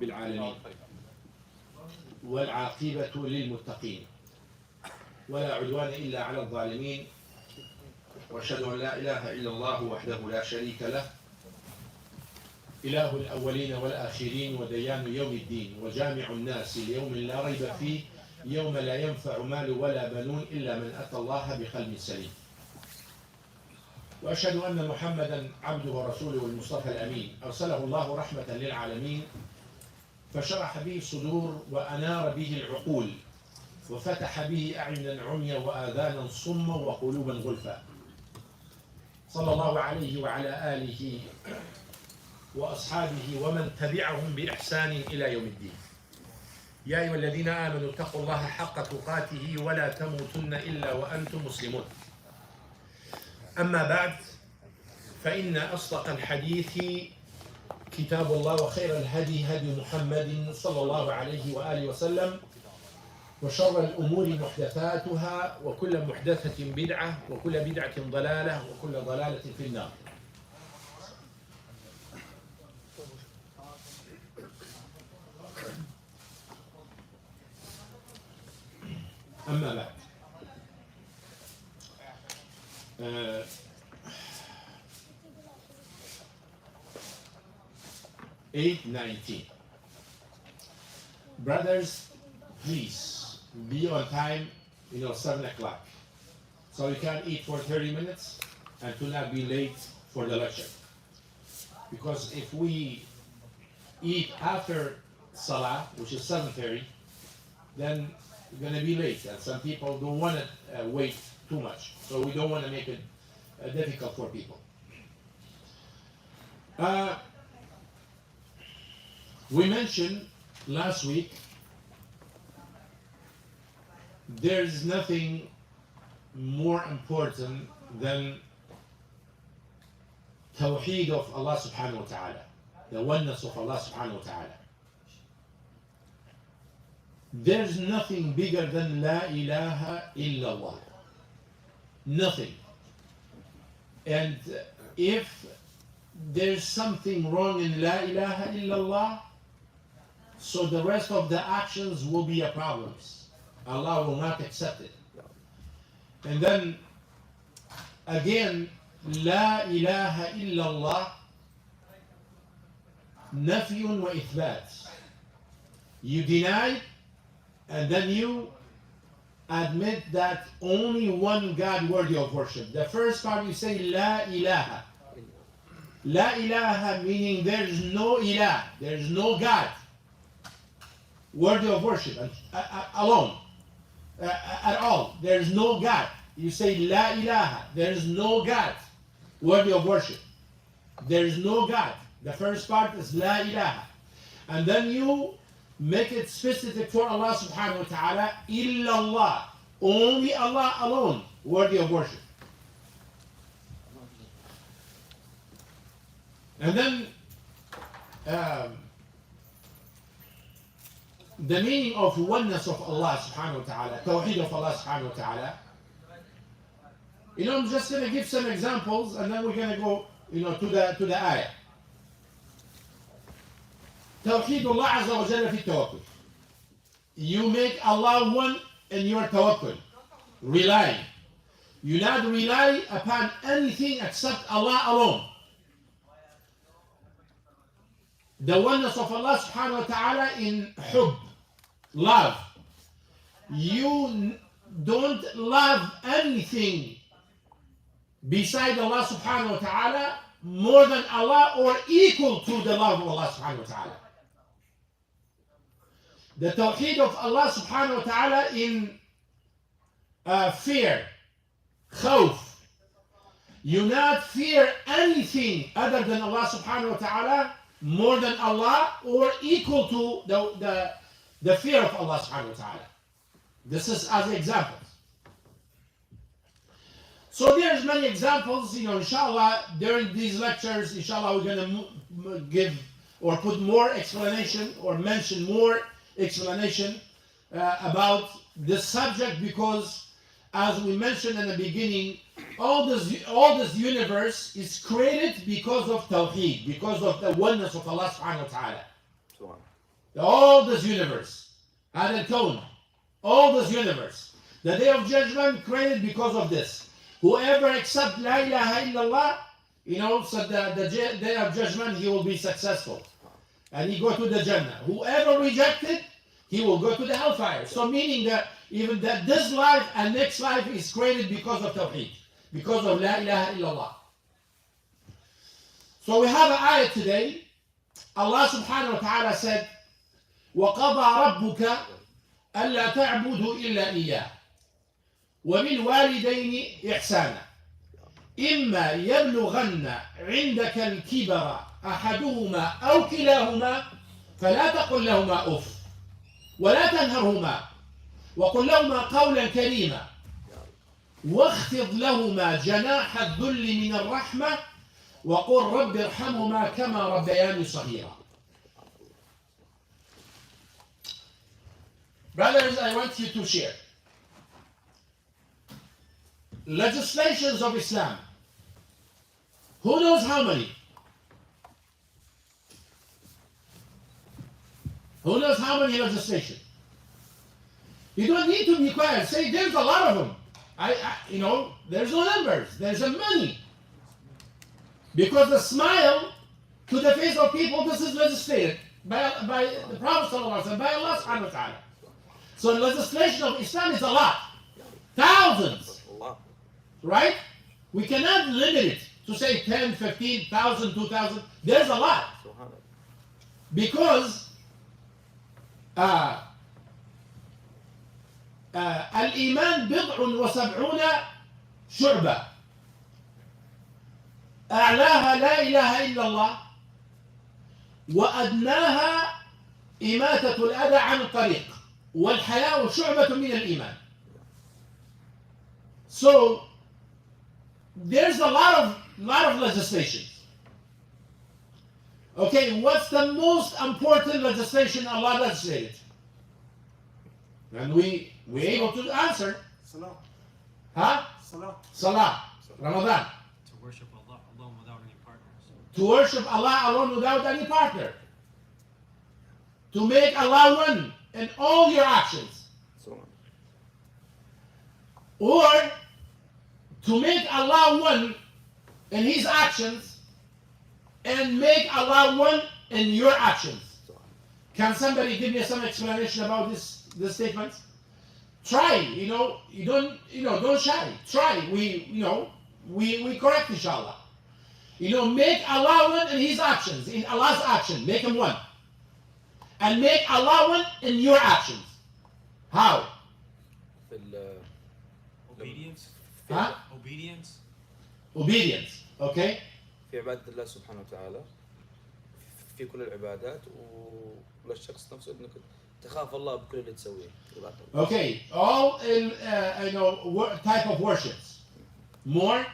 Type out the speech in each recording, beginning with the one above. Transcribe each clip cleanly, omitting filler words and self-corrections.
رب العالمين والعاقبة للمتقين ولا عدوان إلا على الظالمين وأشهد أن لا إله إلا الله وحده لا شريك له إله الأولين والآخرين وديان يوم الدين وجامع الناس ليوم لا ريب فيه يوم لا ينفع مال ولا بنون إلا من أتى الله بقلب سليم. وأشهد أن محمدا عبده ورسوله المصطفى الأمين أرسله الله رحمة للعالمين فشرح به الصدور وأنار به العقول وفتح به أعينا عميا وآذانا صما وقلوبا غلفا. صلى الله عليه وعلى آله وأصحابه ومن تبعهم بإحسان إلى يوم الدين. يا أيها الذين آمنوا اتقوا الله حق تقاته ولا تموتن إلا وأنتم مسلمون. أما بعد فإن أصدق الحديث كتاب الله وخير الهدي هدي محمد صلى الله عليه وآله وسلم وشر الأمور محدثاتها وكل محدثة بدعة وكل بدعة ضلالة وكل ضلالة في النار. أما بعد 8:19. Brothers, please be on time, 7 o'clock. So you can eat for 30 minutes and to not be late for the lecture. Because if we eat after Salah, which is 7:30, then we're going to be late. And some people don't want to wait too much. So we don't want to make it difficult for people. We mentioned last week there's nothing more important than Tawheed of Allah subhanahu wa ta'ala, the oneness of Allah subhanahu wa ta'ala. There's nothing bigger than La ilaha illallah. Nothing. And if there's something wrong in La ilaha illallah, so the rest of the actions will be a problem. Allah will not accept it. And then again, La ilaha illallah, nafyun wa ithbat. You deny and then you admit that only one God worthy of worship. The first part you say La ilaha. La ilaha meaning there is no ilah, there is no God worthy of worship alone, at all. There is no God. You say La ilaha, there is no God worthy of worship. There is no God. The first part is La ilaha. And then you make it specific for Allah subhanahu wa ta'ala, illallah, only Allah alone worthy of worship. And then the meaning of oneness of Allah subhanahu wa ta'ala, Tawheed of Allah subhanahu wa ta'ala. I'm just going to give some examples and then we're going to go to the ayah. Tawheed Allah azza wa jalla fi tawakkul. You make Allah one in your tawakkul. Rely. You not rely upon anything except Allah alone. The oneness of Allah subhanahu wa ta'ala in hub, love. You don't love anything beside Allah subhanahu wa ta'ala more than Allah or equal to the love of Allah subhanahu wa ta'ala. The tawheed of Allah subhanahu wa ta'ala in fear, khawf. You not fear anything other than Allah subhanahu wa ta'ala more than Allah or equal to the fear of Allah subhanahu wa ta'ala. This is as examples. So there's many examples, inshallah, during these lectures, inshallah, we're going to give or put more explanation or mention more explanation about this subject, because as we mentioned in the beginning, all this universe is created because of Tawheed, because of the oneness of Allah subhanahu wa ta'ala. all this universe, and al-kawn, all this universe. The day of judgment created because of this. Whoever accepts La ilaha illallah, so the day of judgment, he will be successful. And he go to the Jannah. Whoever rejected, he will go to the hellfire. So meaning that even that this life and next life is created because of Tawheed, because of La ilaha illallah. So we have an ayah today. Allah subhanahu wa ta'ala said, وَقَضَى رَبُّكَ أَلَّا تَعْبُدُوا إِلَّا إِيَّاهُ وَبِالْوَالِدَيْنِ إِحْسَانًا إِمَّا يَبْلُغَنَّ عِنْدَكَ الْكِبَرَ أَحَدُهُمَا أَوْ كِلَاهُمَا فَلَا تَقُلْ لَهُمَا أُفٍّ وَلَا تَنْهَرْهُمَا وَقُلْ لَهُمَا قَوْلًا كَرِيمًا وَاخْفِضْ لَهُمَا جَنَاحَ الذُّلِّ مِنَ الرَّحْمَةِ وَقُلْ رَبِّ ارْحَمْهُمَا كَمَا رَبَّيَانِي صَغِيرًا. Brothers, I want you to share legislations of Islam. Who knows how many? Who knows how many legislation? You don't need to be quiet. Say, there's a lot of them. There's no numbers. There's a money. Because the smile to the face of people, this is legislated by the Prophet ﷺ, by Allah subhanahu wa ta'ala. So legislation of Islam is a lot. Thousands. Right? We cannot limit it to say 10, 15,000, 2,000. There's a lot. Because الإيمان بضع وسبعون شعبة أعلاها لا إله إلا الله وأدناها إماتة الأذى عن الطريق والحياء شعبة من الإيمان. So there's a lot of legislation. Okay, what's the most important legislation Allah legislated? And we able to answer. Salah. Huh? Salah. Ramadan. To worship Allah alone without any partners. To worship Allah alone without any partner. To make Allah one in all your actions. Or to make Allah one in His actions and make Allah one in your actions. Can somebody give me some explanation about this statement? Try, don't shy. Try. We correct inshallah. Make Allah one in His actions, in Allah's action, make Him one. And make Allah one in your actions. How? Obedience. Huh? Obedience. Okay. في عبادة الله سبحانه وتعالى في كل العبادات وللشخص نفسه انك تخاف الله بكل اللي تسويه. Okay, all in type of worships. More.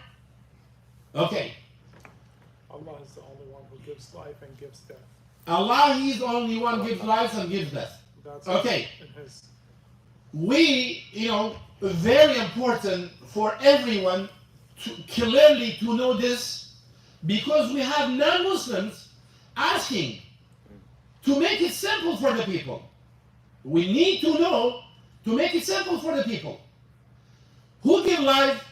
Okay. Allah is the only one who gives life and gives death. Allah, He's the only one gives life and gives death. That's Okay. in His. We, very important for everyone to clearly to know this, because we have non-Muslims asking to make it simple for the people. We need to know to make it simple for the people. Who give life?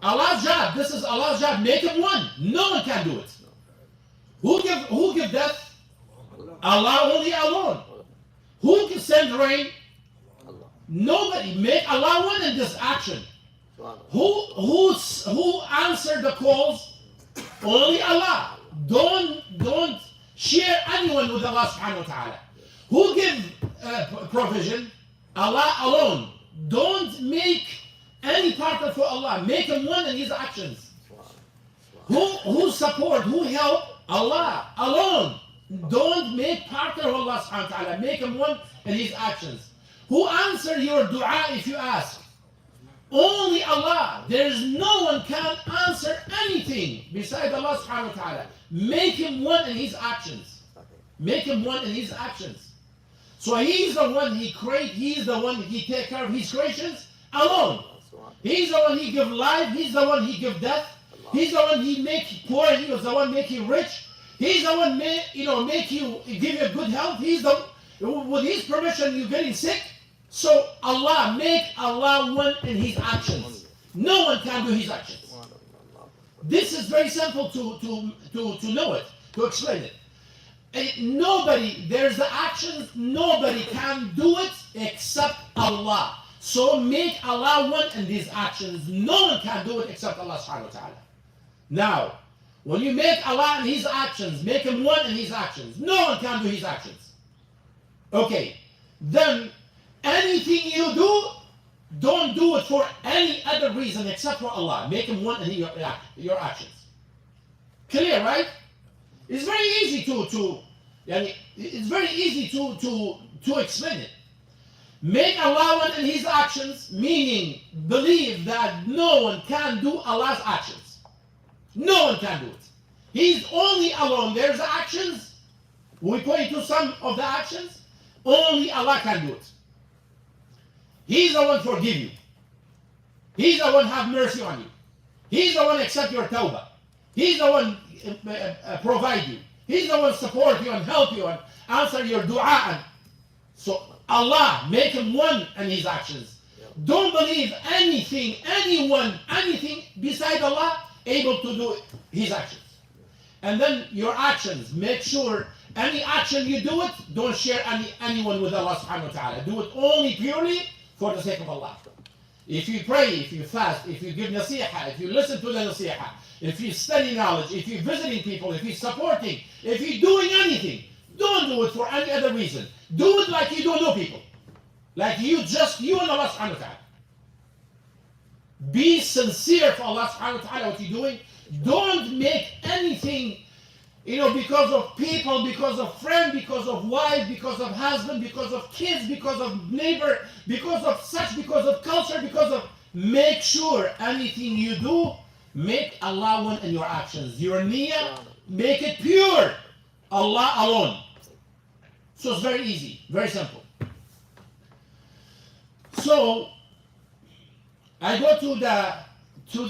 Allah's job. This is Allah's job. Make Him one. No one can do it. Who give death? Allah only alone. Who can send rain? Nobody. Make Allah one in this action. Who answered the calls? Only Allah. Don't share anyone with Allah subhanahu wa ta'ala. Who give provision? Allah alone. Don't make any partner for Allah. Make Him one in His actions. Who support? Who help? Allah alone. Don't make partner for Allah subhanahu wa ta'ala. Make Him one in His actions. Who answer your dua if you ask? Only Allah. There is no one can answer anything besides Allah subhanahu wa ta'ala. Make Him one in His actions. Make Him one in His actions. So He's the one He create. He's the one He take care of His creations alone. He's the one He give life. He's the one He give death. He's the one He make poor. He was the one making rich. He's the one make you, give you good health. With his permission you're getting sick. So Allah, make Allah one in his actions. No one can do his actions. This is very simple to know it, to explain it. There's the actions, nobody can do it except Allah. So make Allah one in these actions. No one can do it except Allah subhanahu wa ta'ala. Now, when you make Allah in his actions, make him one in his actions. No one can do his actions. Okay, then anything you do, don't do it for any other reason except for Allah. Make him one in your actions. Clear, right? It's very easy to explain it. Make Allah one in his actions, meaning believe that no one can do Allah's actions. No one can do it. He's only alone. There's actions. We point to some of the actions. Only Allah can do it. He's the one forgive you. He's the one have mercy on you. He's the one accept your tawbah. He's the one provide you. He's the one support you and help you and answer your dua. So Allah, make him one in his actions. Don't believe anything beside Allah able to do his actions. And then your actions, make sure any action you do it, don't share anyone with Allah subhanahu wa ta'ala. Do it only purely for the sake of Allah. If you pray, if you fast, if you give nasiha, if you listen to the nasiha, if you study knowledge, if you're visiting people, if you're supporting, if you're doing anything, don't do it for any other reason. Do it like you don't know people. Like you and Allah subhanahu wa ta'ala. Be sincere for Allah subhanahu wa ta'ala what you're doing. Don't make anything, because of people, because of friend, because of wife, because of husband, because of kids, because of neighbor, because of culture, make sure anything you do, make Allah one in your actions. Your niyyah, make it pure. Allah alone. So it's very easy, very simple. So I go to the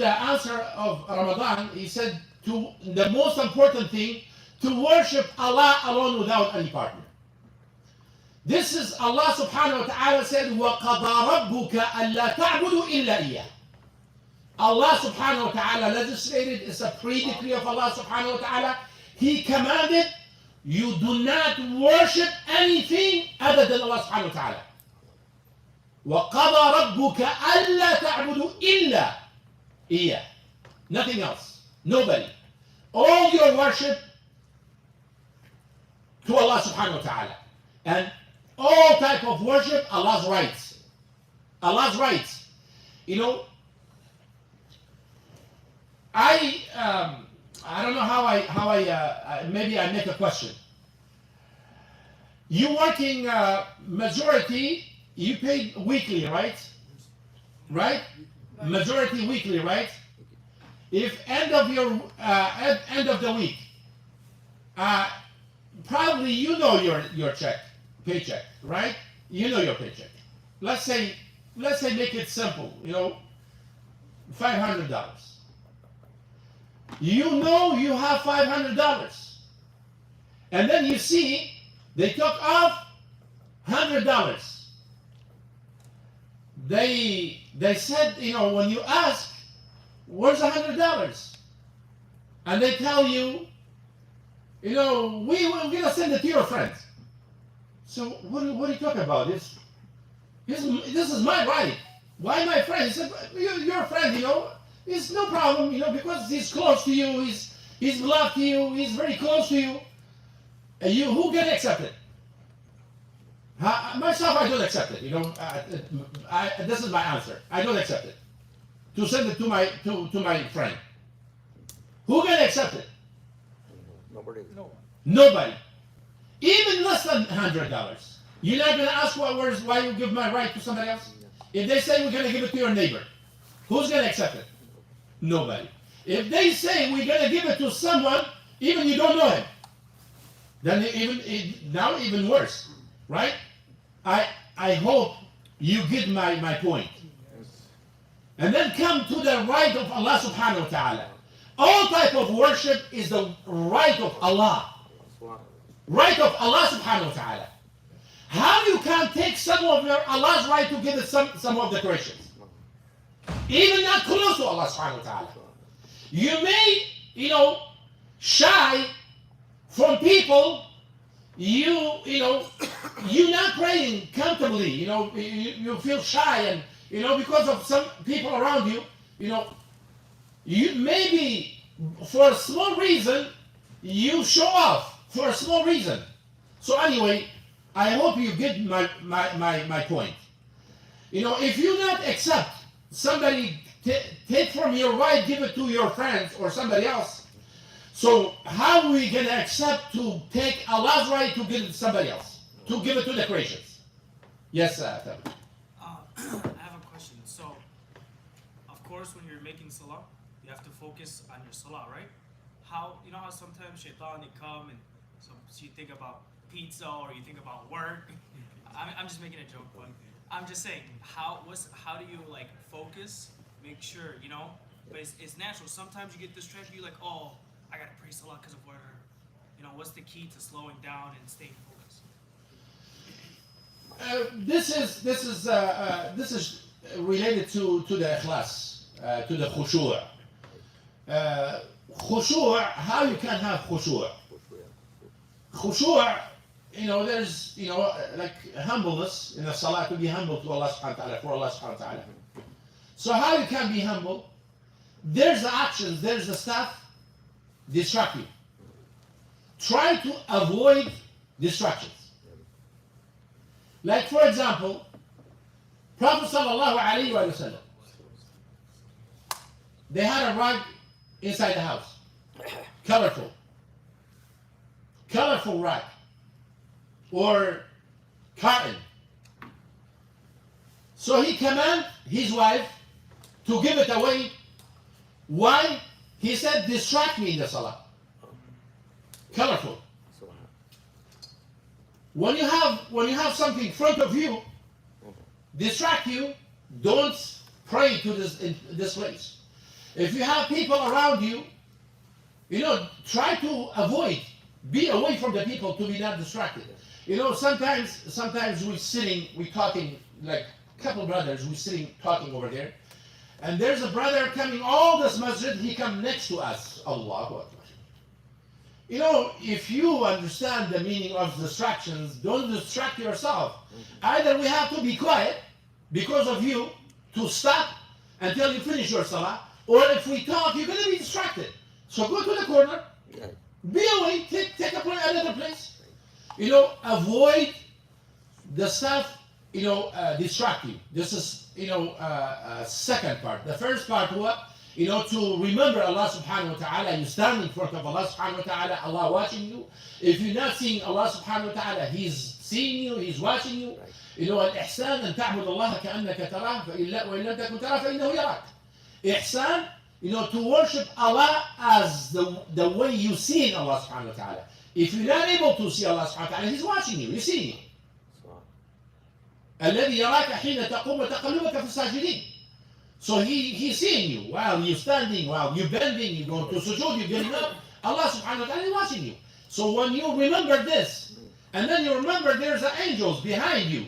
answer of Ramadan. He said the most important thing, to worship Allah alone without any partner. This is Allah subhanahu wa ta'ala said, وَقَضَى رَبُّكَ أَلَّا تَعْبُدُوا إِلَّا إِيَّهُ. Allah subhanahu wa ta'ala legislated, it's a pre-decree of Allah subhanahu wa ta'ala. He commanded, you do not worship anything other than Allah subhanahu wa ta'ala. وَقَضَى رَبُّكَ أَلَّا تَعْبُدُوا إِلَّا إِيَّهُ. Nothing else. Nobody. All your worship to Allah subhanahu wa ta'ala. And all type of worship, Allah's rights. Allah's rights. I don't know how I maybe I make a question. You working majority, you pay weekly, right? Right? Majority weekly, right? If end of the week, probably you know your paycheck, right? You know your paycheck. Let's say make it simple, $500. You know you have $500. And then you see they took off $100. They said, when you ask, where's $100? And they tell you, we're gonna send it to your friends. So what are you talking about? This is my right. Why my friend? He said, your friend, it's no problem, because he's close to you, he's beloved to you, he's very close to you. And who can accept it? Myself, I don't accept it. This is my answer. I don't accept it. To send it to my friend. Who can accept it? Nobody. No. Nobody. Even less than $100. You're not going to ask why you give my right to somebody else? If they say we're going to give it to your neighbor, who's going to accept it? Nobody. If they say we're going to give it to someone, even you don't know him, then even worse, right? I hope you get my point. And then come to the right of Allah subhanahu wa ta'ala. All type of worship is the right of Allah. Right of Allah subhanahu wa ta'ala. How you can take some of your Allah's right to give it some of the Christians? Even not close to Allah subhanahu wa ta'ala. You may, shy from people, you're not praying comfortably, you feel shy and, because of some people around you, you maybe for a small reason, you show off for a small reason. So anyway, I hope you get my point. If you not accept somebody take from your right, give it to your friends or somebody else, so how are we going to accept to take Allah's right to give it to somebody else, to give it to the Christians? Yes, Tabi. I have a question. So, of course, when you're making salah, you have to focus on your salah, right? How sometimes shaitan, they come and so you think about pizza or you think about work. I'm just making a joke, but I'm just saying, how do you like focus, make sure, but it's natural. Sometimes you get distracted, you're like, oh, I gotta pray salah because of whatever. What's the key to slowing down and staying focused? This is related to the ikhlas, to the khushu'. Khushu', how you can have khushu'? Khushu', there's, like humbleness in the salah, to be humble to Allah subhanahu wa ta'ala, for Allah subhanahu wa ta'ala. So how you can be humble? There's the actions, there's the stuff distract you. Try to avoid distractions. Like for example, Prophet sallallahu alaihi wasallam, they had a rug inside the house, colorful rug or curtain. So he commanded his wife to give it away. Why? He said, distract me in the salah. Colorful. When you have something in front of you, distract you, don't pray to this place. If you have people around you, try to avoid, be away from the people to be not distracted. Sometimes we're talking, like a couple brothers, we're sitting talking over there, and there's a brother coming all this masjid, he come next to us. Allahu Akbar. If you understand the meaning of distractions, don't distract yourself. Either we have to be quiet because of you, to stop until you finish your salah, or if we talk, you're going to be distracted. So go to the corner, be away, take another place. Avoid the stuff, distract you. This is, second part. The first part, to remember Allah subhanahu wa ta'ala. You stand in front of Allah subhanahu wa ta'ala, Allah watching you. If you're not seeing Allah subhanahu wa ta'ala, He's seeing you, He's watching you. الإحسان أن تعبد الله كأنك تراه وإن لم تكن تراه فإنه يراك. Ihsan, to worship Allah as the way you see Allah subhanahu wa ta'ala. If you're not able to see Allah subhanahu wa ta'ala, He's watching you, He's seeing you. الذي يراك حين تقوم وتقلبك في الساجدين. So He's seeing you while you're standing, while you're bending, you're going to sujood, you're getting up. Allah subhanahu wa ta'ala is watching you. So when you remember this, and then you remember there's the angels behind you,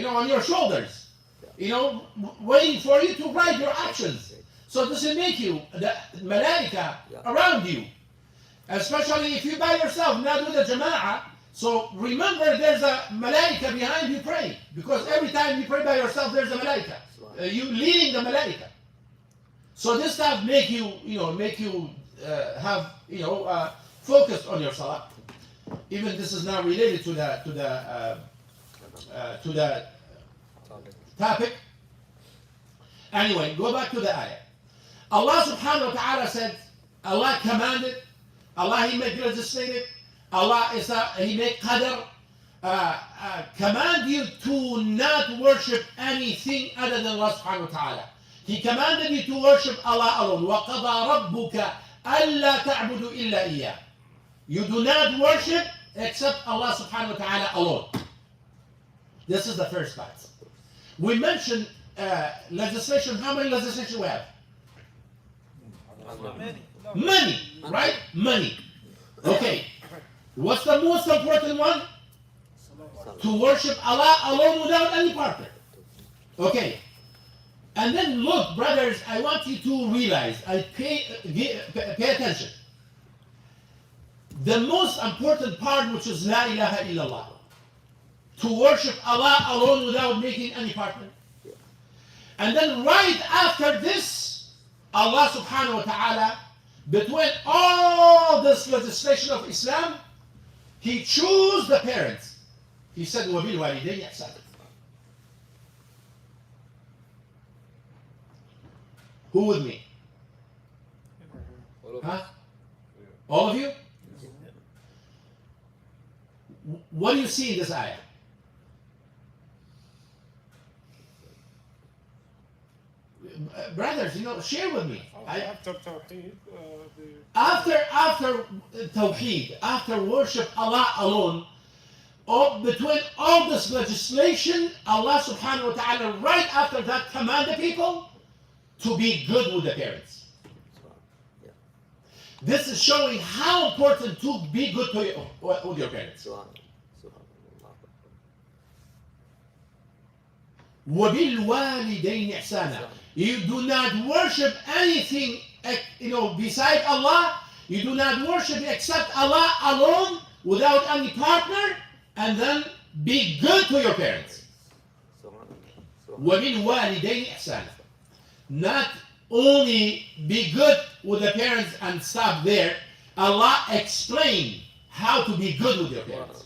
on your shoulders, waiting for you to write your actions. So this will make you, the malaika around you. Especially if you're by yourself, not with the jama'ah. So remember there's a malaika behind you praying. Because every time you pray by yourself, there's a malaika. You leading the malaika. So this stuff make you have, focus on your salah. Even this is now related to the topic. Anyway, go back to the ayah. Allah subhanahu wa ta'ala said, Allah commanded, Allah He made legislated, Allah He made qadr, command you to not worship anything other than Allah subhanahu wa ta'ala. He commanded you to worship Allah alone. وَقَضَى رَبُّكَ أَلَّا تَعْبُدُوا إِلَّا إِيَّهُ. You do not worship except Allah subhanahu wa ta'ala alone. This is the first part. We mentioned legislation. How many legislation we have? Money, right? Money. Okay. What's the most important one? To worship Allah alone without any partner. Okay. And then look, brothers, I want you to realize, pay attention. The most important part, which is La ilaha illallah. To worship Allah alone without making any partner. And then right after this, Allah subhanahu wa ta'ala, between all this legislation of Islam, He chose the parents. He said, وَبِالْوَالِدَيْنِ إِحْسَانًا. Who with me? Huh? All of you? What do you see in this ayah? Brothers, share with me. After Tawheed, After Tawheed, after worship Allah alone, between all this legislation, Allah subhanahu wa ta'ala, right after that, command the people to be good with the parents. This is showing how important to be good with your parents. وَبِالْوَالِدَيْنِ إِحْسَانًا. You do not worship anything, beside Allah. You do not worship except Allah alone, without any partner, and then be good to your parents. وَبِالْوَالِدَيْنِ إِحْسَانًا. Not only be good with the parents and stop there. Allah explained how to be good with your parents.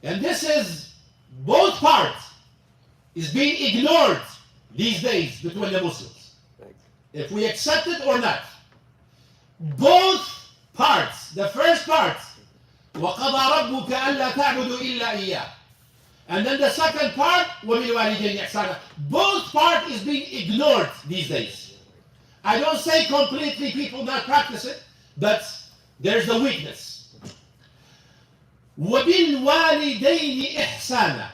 And this is, both parts is being ignored these days between the Muslims. If we accept it or not. Both parts, the first part, وَقَضَى رَبُّكَ أَلَّا تَعْبُدُوا إِلَّا إِيَّاهُ. And then the second part, وَبِالْوَالِدَيْنِ إِحْسَانًا. Both part is being ignored these days. I don't say completely people not practice it, but there's the weakness. وَبِالْوَالِدَيْنِ إِحْسَانًا.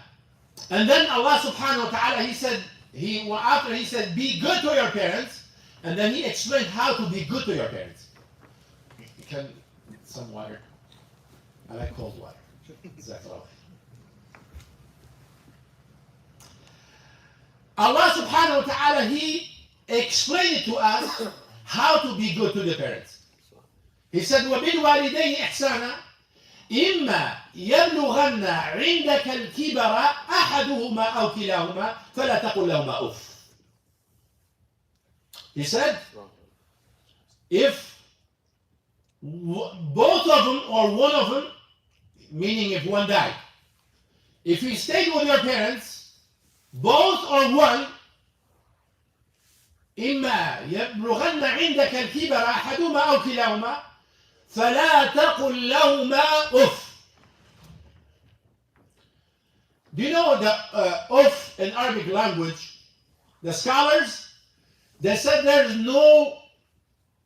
And then Allah subhanahu wa ta'ala, after he said, be good to your parents, and then He explained how to be good to your parents. You can get some water. I like cold water. Jazakallah. Allah subhanahu wa ta'ala, He explained to us how to be good to the parents. He said, وَبِالْوَالِدَيْنِ إِحْسَانًا إِمَّا يَبْلُغَنَّ عِنْدَكَ الْكِبَرَ أَحَدُهُمَا أَوْ كِلَاهُمَا فَلَا تَقُلْ لَهُمَا أُفٍّ. He said, if both of them or one of them, meaning if one died, if you stayed with your parents, both or one, إما يبلغن عندك الكبر أحدهما أو كلاهما فلا تقل لهما أف. Do you know the أف in Arabic language? The scholars, they said there's no,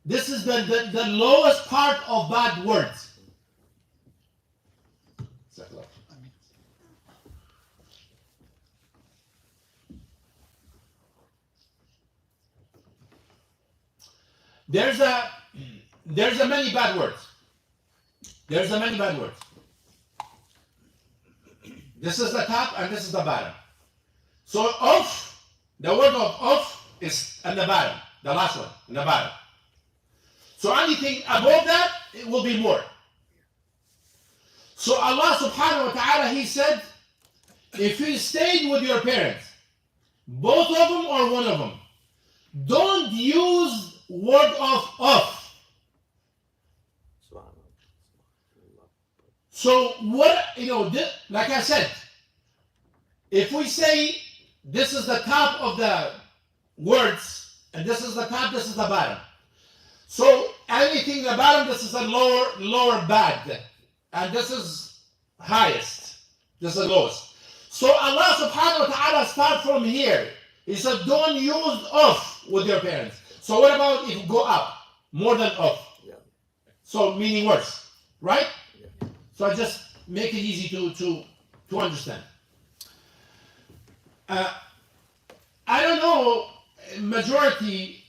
this is the lowest part of bad words. There's a many bad words. There's a many bad words. This is the top and this is the bottom. So off, the word of off is at the bottom, the last one, in the bottom. So anything above that, it will be more. So Allah subhanahu wa ta'ala, He said, if you stayed with your parents, both of them or one of them, don't use word of off. So what, like I said, if we say this is the top of the words, and this is the top, this is the bottom. So anything in the bottom, this is the lower bad. And this is highest. This is lowest. So Allah subhanahu wa ta'ala start from here. He said, don't use off with your parents. So what about if you go up? More than off. Yeah. So meaning worse. Right? Yeah. So I just make it easy to understand. I don't know majority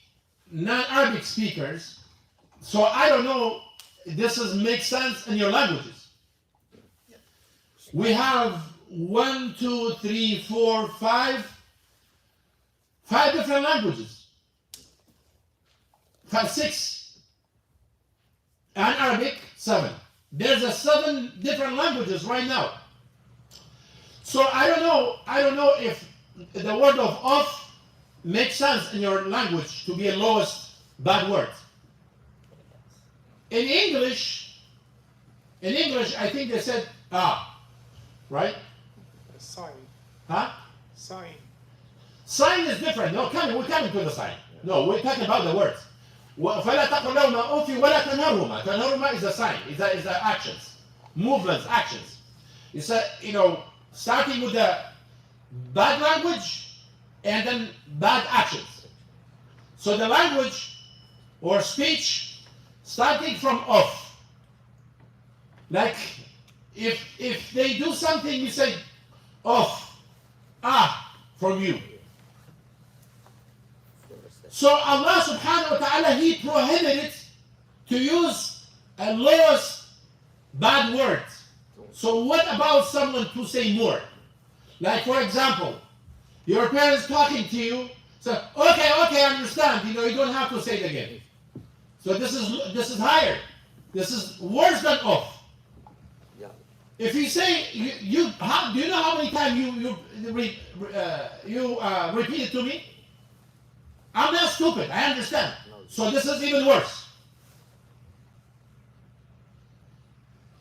non-Arabic speakers, so I don't know if this makes sense in your languages. We have 1, 2, 3, 4, 5 different languages. 5, 6. And Arabic, 7. There's 7 different languages right now. So I don't know if the word of makes sense in your language to be a lowest bad word. In English, I think they said right? Sign. Huh? Sign. Sign is different. No, we're coming to the sign. No, we're talking about the words. فَلَا تَقُلْ لَهُمَا أُفٍّ وَلَا تَنْهَرْهُمَا. تَنْهَرْهُمَا is a sign. It's a actions, movements, actions. It's starting with the bad language and then bad actions. So the language or speech starting from off. Like if they do something, you say off, from you. So Allah subhanahu wa ta'ala, He prohibited to use a lowest bad word. So what about someone to say more? Like for example, your parents talking to you, so okay, I understand. You don't have to say it again. So this is higher. This is worse than off. Yeah. If you say do you know how many times you repeat it to me? I'm not stupid. I understand. So this is even worse.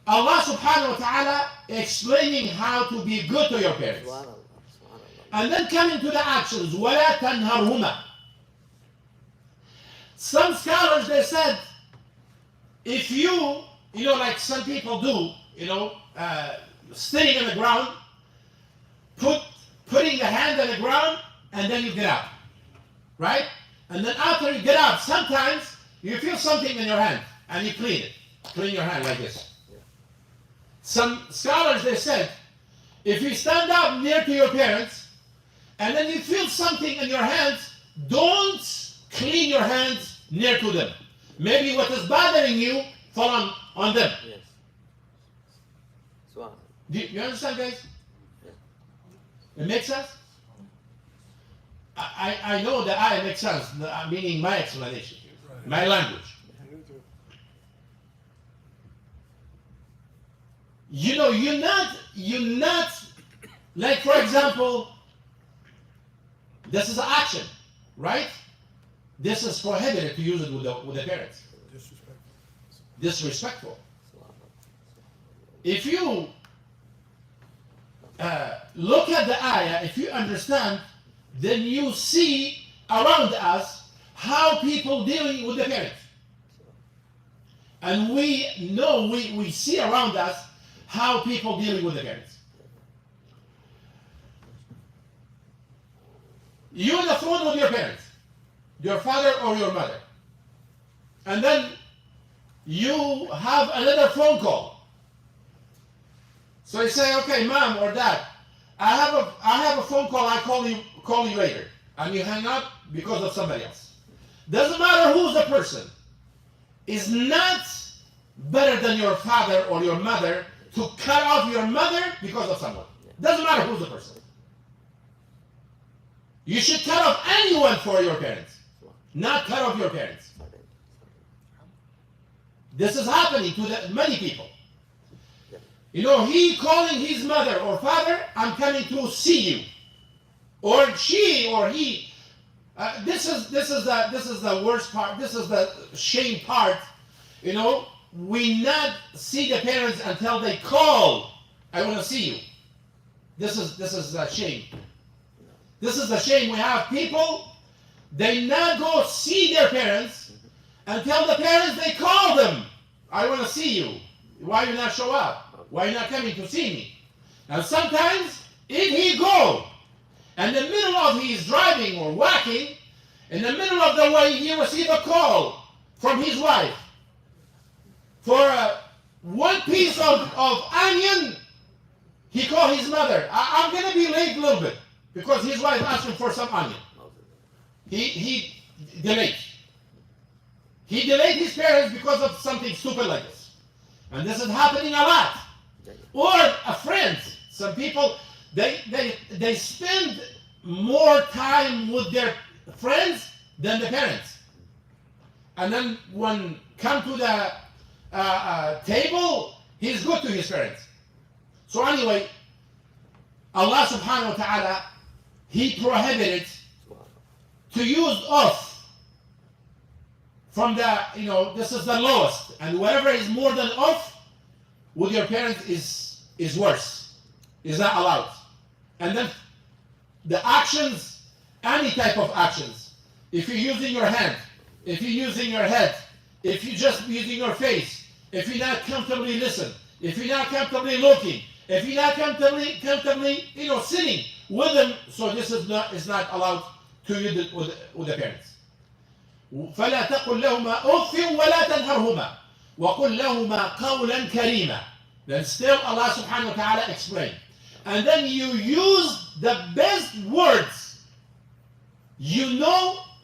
Allah subhanahu wa ta'ala explaining how to be good to your parents. And then coming to the actions. وَلَا تَنْهَرْهُمَا. Some scholars, they said, if you like some people do, sitting on the ground, putting the hand on the ground, and then you get up. Right? And then after you get up, sometimes you feel something in your hand, and you clean it. Clean your hand like this. Some scholars, they said, if you stand up near to your parents, and then you feel something in your hands, don't clean your hands near to them. Maybe what is bothering you fall on them. Yes. Do you understand, guys? Yeah. It makes sense? I know the I makes sense, meaning my explanation, my language. You're not, like for example, this is an action, right? This is prohibited to use it with the parents. Disrespectful. If you look at the ayah, if you understand, then you see around us how people dealing with the parents. And we know, we see around us how people dealing with the parents. You're on the phone with your parents, your father or your mother. And then you have another phone call. So you say, okay, mom or dad, I have a phone call, I call you later. And you hang up because of somebody else. Doesn't matter who's the person. It's not better than your father or your mother to cut off your mother because of someone. Doesn't matter who's the person. You should cut off anyone for your parents, not cut off your parents. This is happening to many people. He calling his mother or father, I'm coming to see you. Or she or he. This is the worst part. This is the shame part. We not see the parents until they call. I want to see you. This is the shame. This is the shame. We have people, they not go see their parents until the parents, they call them. I want to see you. Why you not show up? Why you not coming to see me? And sometimes, if he go, and in the middle of his driving or walking, in the middle of the way, he receive a call from his wife for one piece of onion. He called his mother. I'm going to be late a little bit because his wife asked him for some onion. He delayed. He delayed his parents because of something stupid like this. And this is happening a lot. Or a friend. Some people, they spend more time with their friends than the parents. And then when come to the table, he's good to his parents. So anyway, Allah subhanahu wa ta'ala, He prohibited to use oath from the, this is the lowest. And whatever is more than oath with your parents is worse. Is not allowed. And then the actions, any type of actions. If you're using your hand, if you're using your head, if you're just using your face, if you're not comfortably listening, if you're not comfortably looking, if you're not comfortably sitting with them, so this is not allowed to you with the parents. فلا تقل لهما أف ولا تنهرهما وقل لهما قولا كريما. Then still Allah subhanahu wa ta'ala explained. And then you use the best words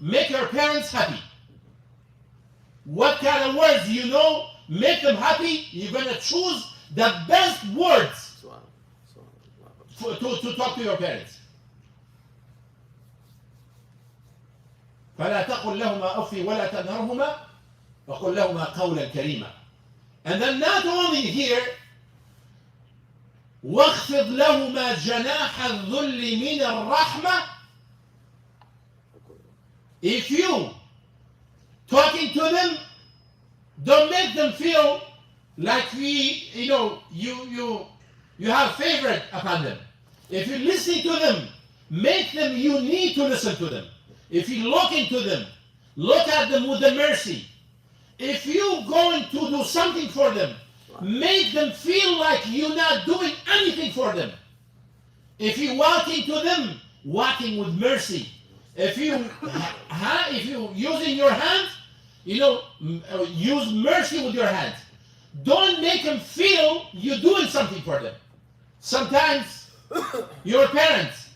make your parents happy. What kind of words make them happy? You're going to choose the best words to talk to your parents. فلا تقل لهما أف ولا تنهرهما وقل لهما قولا كريما. And then not only here, واخفض لهما جناح الذل من الرحمة. If you talking to them, don't make them feel like you have favorite upon them. If you're listening to them, make them you need to listen to them. If you're looking to them, look at them with the mercy. If you're going to do something for them, make them feel like you're not doing anything for them. If you're walking to them, walking with mercy. If you using your hands, use mercy with your hands. Don't make them feel you're doing something for them. Sometimes your parents,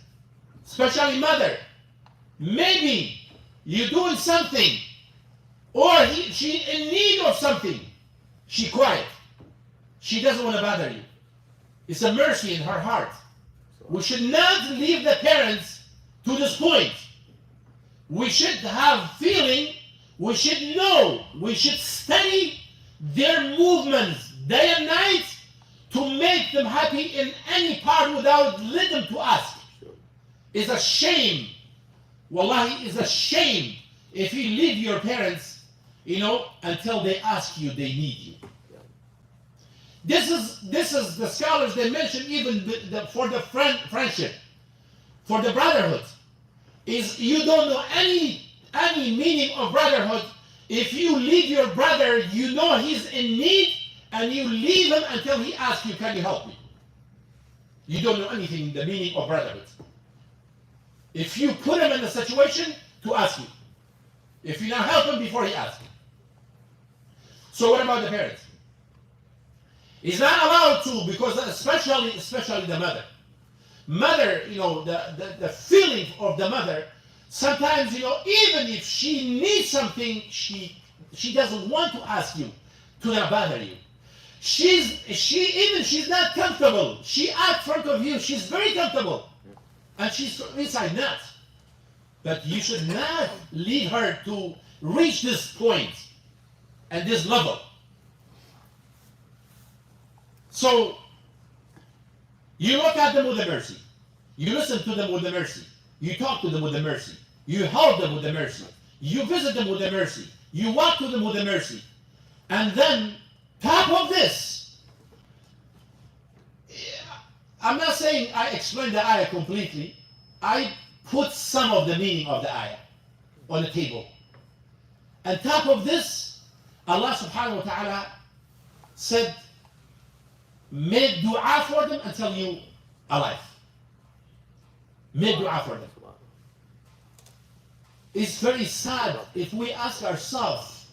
especially mother, maybe you're doing something, or she in need of something. She quiet. She doesn't want to bother you. It's a mercy in her heart. We should not leave the parents to this point. We should have feeling. We should know. We should study their movements day and night to make them happy in any part without letting them to ask. It's a shame. Wallahi, it's a shame if you leave your parents, until they ask you, they need you. This is the scholars, they mention even for the friendship, for the brotherhood, is you don't know any meaning of brotherhood if you leave your brother, he's in need, and you leave him until he asks you, can you help me? You don't know anything, the meaning of brotherhood. If you put him in a situation to ask you. If you not help him before he asks you. So what about the parents? He's not allowed to, because especially the mother. Mother, the feeling of the mother, sometimes, even if she needs something, she doesn't want to ask you to not bother you. She's not comfortable. She out front of you, she's very comfortable. And she's inside not. But you should not leave her to reach this point and this level. So, you look at them with the mercy. You listen to them with the mercy. You talk to them with the mercy. You hold them with the mercy. You visit them with the mercy. You walk to them with the mercy. And then, top of this, I'm not saying I explained the ayah completely. I put some of the meaning of the ayah on the table. And top of this, Allah subhanahu wa ta'ala said, make dua for them until you alive. Make dua for them. It's very sad if we ask ourselves,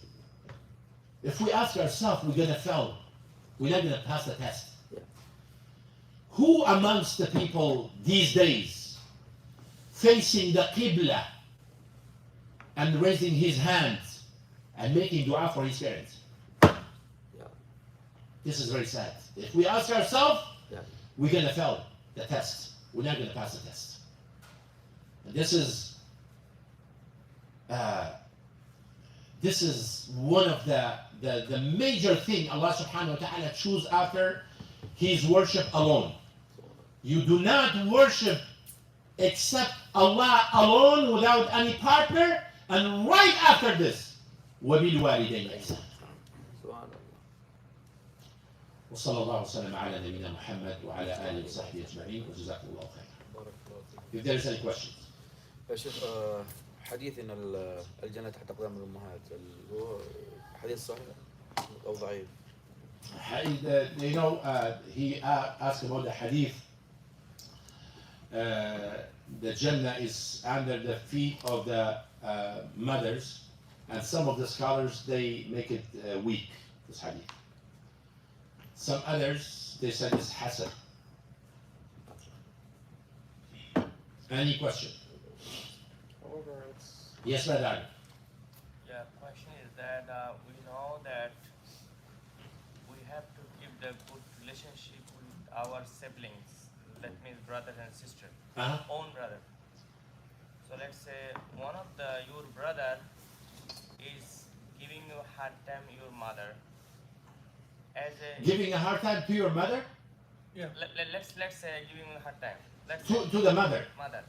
we're going to fail. We're not going to pass the test. Who amongst the people these days facing the Qibla and raising his hands and making dua for his parents. Yeah. This is very sad. If we ask ourselves, Yeah. we're gonna fail the test. We're not gonna pass the test. And this is one of the major thing Allah subhanahu wa ta'ala choose after his worship alone. You do not worship except Allah alone without any partner, and right after this, وَبِالْوَالِدَيْنِ إِحْسَانًا. سبحان الله. وصلى الله وسلم على نبينا محمد وعلى آله وصحبه أجمعين وجزاكم الله خيرا. بارك الله فيك. If there is any questions. يا شيخ حديث ان الجنة تحت اقدام الامهات هو حديث صحيح او ضعيف؟ He asked about the hadith. The Jannah is under the feet of the mothers, and some of the scholars they make it weak. This hadith. Some others they said it's hasan. Any question? However, it's Yes, madam. Yeah, question is that we know that we have to keep the good relationship with our siblings. That means brothers and sisters, own brother. So let's say one of your brother is giving you a hard time, your mother. As a Giving a hard time to your mother? let's say giving you a hard time. Let's To say the mother. mother.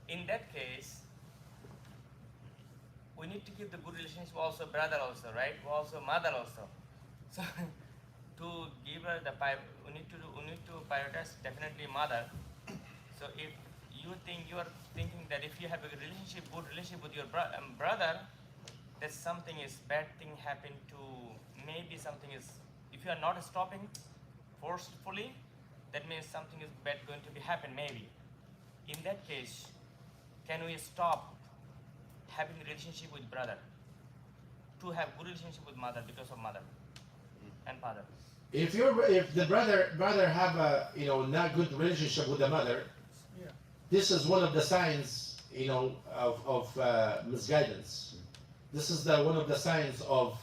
In that case, we need to keep the good relationship also brother also, right? Also mother also. So to give her the we need to prioritize definitely mother. So if you are thinking that if you have a good relationship with your brother, that something is bad thing happen to, maybe something is, if you are not stopping forcefully, that means something is bad going to be happen maybe. In that case, can we stop having a relationship with brother to have good relationship with mother because of mother and father? If the brother have a not good relationship with the mother, this is one of the signs of misguidance. This is one of the signs of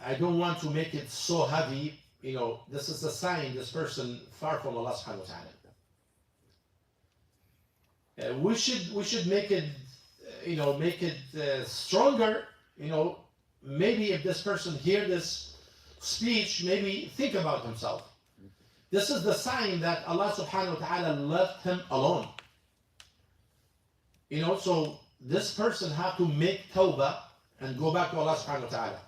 I don't want to make it so heavy. This is a sign this person far from Allah subhanahu wa ta'ala. We should make it stronger. Maybe if this person hear this speech, maybe think about himself. This is the sign that Allah subhanahu wa ta'ala left him alone. So this person have to make tawbah and go back to Allah subhanahu wa ta'ala.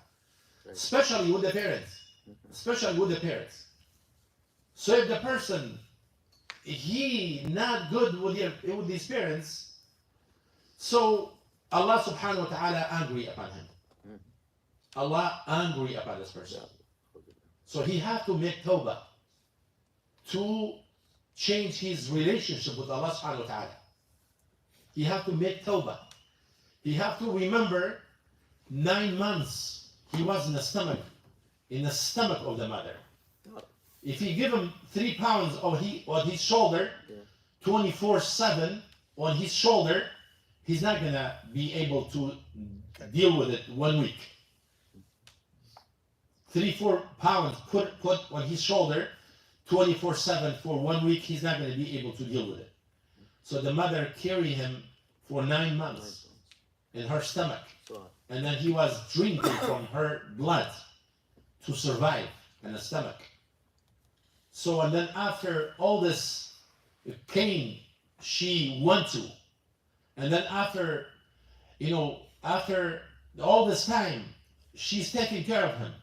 Especially with the parents. So if the person, he not good with his parents, so Allah subhanahu wa ta'ala angry upon him. Allah angry upon this person. So he have to make tawbah to change his relationship with Allah subhanahu wa ta'ala. He have to make tawbah. He have to remember 9 months he was in the stomach of the mother. If he give him 3 pounds on his shoulder, 24/7 on his shoulder, he's not gonna be able to deal with it 1 week. 3-4 pounds put on his shoulder 24/7 for 1 week, he's not gonna be able to deal with it. So the mother carried him for 9 months in her stomach. And then he was drinking from her blood to survive in the stomach. So, and then after all this pain she went to, and then after all this time, she's taking care of him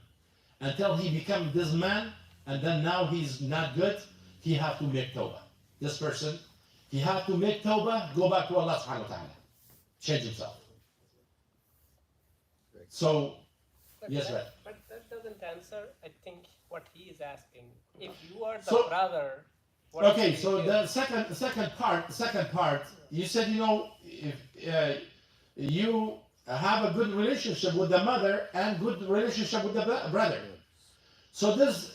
until he become this man, and then now he's not good, he have to make tawbah. This person, he have to make tawbah, go back to Allah subhanahu wa ta'ala, change himself. So, yes, right. But that doesn't answer, I think, what he is asking. If you are the So- brother, what Okay, should so you do? the second part, you said, if you have a good relationship with the mother and good relationship with the brother. So this,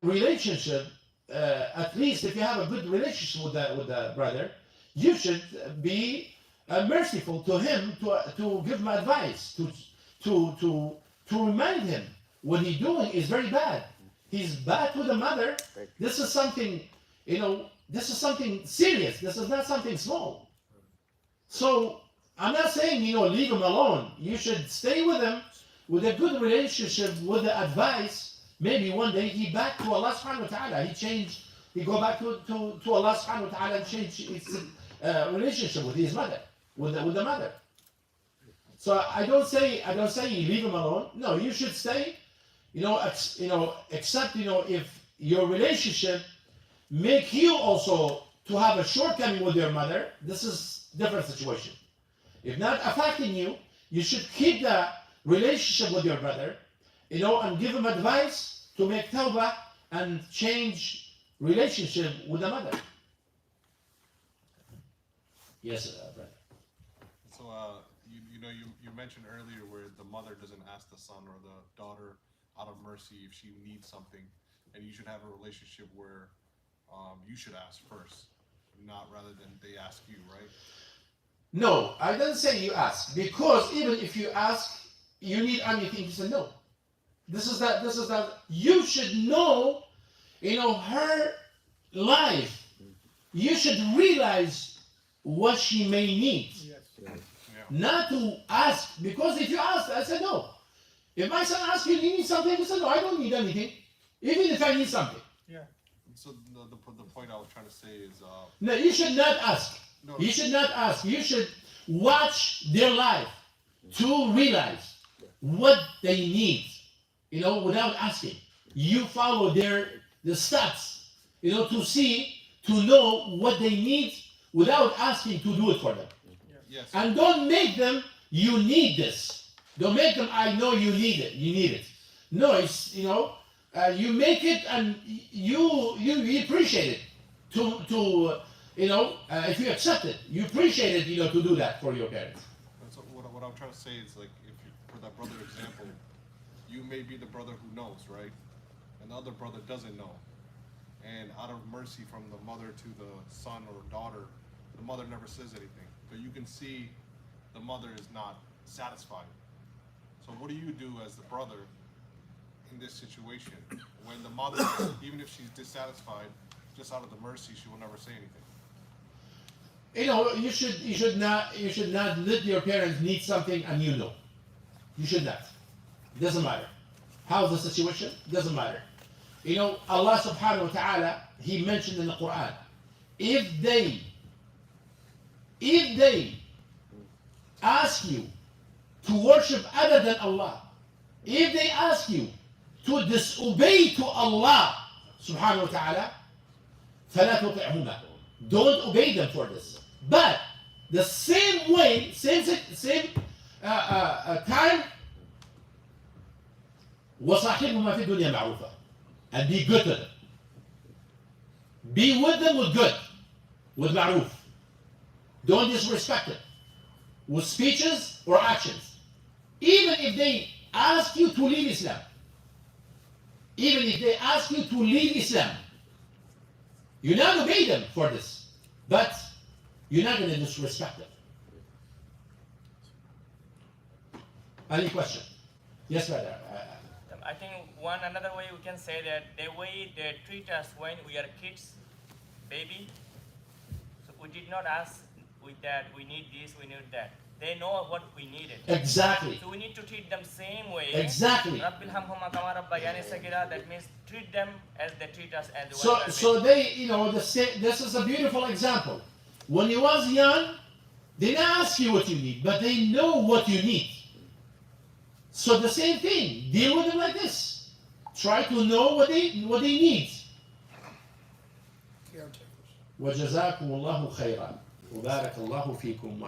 relationship, at least if you have a good relationship with the brother, you should be merciful to him, to give him advice, to remind him what he's doing is very bad. He's bad with the mother. This is something, this is something serious. This is not something small. So I'm not saying, leave him alone. You should stay with him with a good relationship, with the advice. Maybe one day he back to Allah subhanahu wa ta'ala. He go back to Allah subhanahu wa ta'ala and change his relationship with his mother, with the mother. So I don't say you leave him alone. No, you should stay. Except if your relationship make you also to have a shortcoming with your mother, this is different situation. If not affecting you, you should keep the relationship with your brother, and give him advice to make tawbah and change relationship with the mother. Yes, brother. So you mentioned earlier where the mother doesn't ask the son or the daughter out of mercy if she needs something, and you should have a relationship where you should ask first, not rather than they ask you, right? No, I didn't say you ask, because even if you ask, you need anything, you say no. This is that you should know, her life. You should realize what she may need. Yes. Yeah. Not to ask, because if you ask, I said no. If my son asks you, do you need something? You say no, I don't need anything, even if I need something. Yeah. So the point I was trying to say is No, you should not ask. no. You should not ask. You should watch their life to realize what they need, without asking. You follow the steps, to know what they need without asking to do it for them. Yes. And don't make them, you need this. Don't make them, I know you need it. You need it. No, it's, you make it and you appreciate it. If you accept it, you appreciate it, to do that for your parents. And so what I'm trying to say is, like, if you, for that brother example, you may be the brother who knows, right? And the other brother doesn't know. And out of mercy from the mother to the son or daughter, the mother never says anything. But you can see the mother is not satisfied. So what do you do as the brother in this situation? When the mother, even if she's dissatisfied, just out of the mercy, she will never say anything. You should not let your parents need something and you know. You should not. It doesn't matter. How's the situation? Doesn't matter. Allah subhanahu wa ta'ala, He mentioned in the Quran, if they ask you to worship other than Allah, if they ask you to disobey to Allah subhanahu wa ta'ala, فَلَا تُطِعْهُمَا. Don't obey them for this. But the same way, same time, وَصَاحِبْهُمَا فِي الدُّنْيَا مَعْرُوفًا. And be good to them. Be with them with good, with ma'roof. Don't disrespect them with speeches or actions. Even if they ask you to leave Islam, even if they ask you to leave Islam, you not obey them for this, but you're not going to disrespect them. Any question? Yes, brother. I think another way we can say that the way they treat us when we are kids, baby. So we did not ask with that we need this, we need that. They know what we needed. Exactly. So we need to treat them same way. Exactly. That means treat them as they treat us as So they, this is a beautiful example. When you was young, they didn't ask you what you need, but they know what you need. So the same thing, deal with them like this. Try to know what they need. Caretakers. وجزاكم الله خيرا وبارك الله فيكم.